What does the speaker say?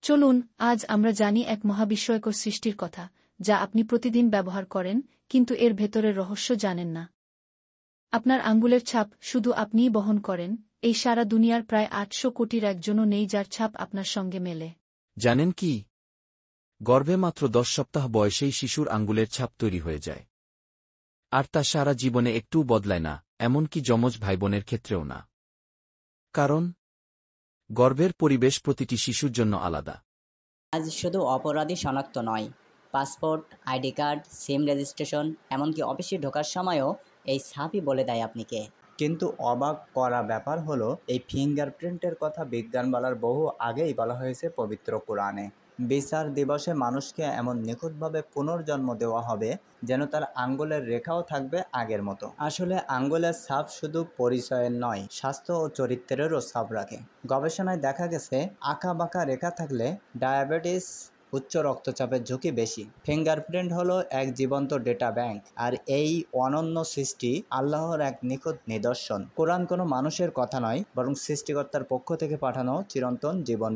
চলুন আজ আমরা জানি এক মহাবিস্ময়কর সৃষ্টির কথা, যা আপনি প্রতিদিন ব্যবহার করেন, কিন্তু এর ভেতরের রহস্য জানেন না। আপনার আঙ্গুলের ছাপ শুধু আপনিই বহন করেন, এই সারা দুনিয়ার প্রায় ৮০০ কোটির একজনও নেই যার ছাপ আপনার সঙ্গে মেলে। জানেন কি? গর্ভে মাত্র ১০ সপ্তাহ বয়সেই শিশুর আঙ্গুলের ছাপ তৈরি হয়ে যায়। আর তা সারা জীবনে একটুও বদলায় না, এমনকি যমজ ভাইবোনের ক্ষেত্রেও না। কারণ গর্ভের পরিবেশ প্রতিটি শিশুর জন্য আলাদা। আজ শুধু অপরাধী শনাক্ত নয়, পাসপোর্ট, আইডি কার্ড, সিম রেজিস্ট্রেশন, এমনকি অফিসে ঢোকার সময়ও এই ছাপই বলে দেয় আপনি কে। কিন্তু অবাক করা ব্যাপার হলো, এই ফিঙ্গারপ্রিন্টের কথা বিজ্ঞান বলার বহু আগেই বলা হয়েছে পবিত্র কোরআনে। বিচার দিবসে মানুষকে এমন নিখুঁতভাবে পুনর্জন্ম দেওয়া হবে যেন তার আঙ্গুলের রেখাও থাকবে আগের মতো। আসলে আঙ্গুলের ছাপ শুধু পরিচয়ের নয়, স্বাস্থ্য ও চরিত্রেরও ছাপ রাখে। গবেষণায় দেখা গেছে, আঁকা বাঁকা রেখা থাকলে ডায়াবেটিস, উচ্চ রক্তচাপের ঝুঁকি বেশি। ফিঙ্গারপ্রিন্ট হলো এক জীবন্ত ডেটা ব্যাংক, আর এই অনন্য সৃষ্টি আল্লাহর এক নিখুঁত নিদর্শন। কোরআন কোনো মানুষের কথা নয়, বরং সৃষ্টিকর্তার পক্ষ থেকে পাঠানো চিরন্তন জীবন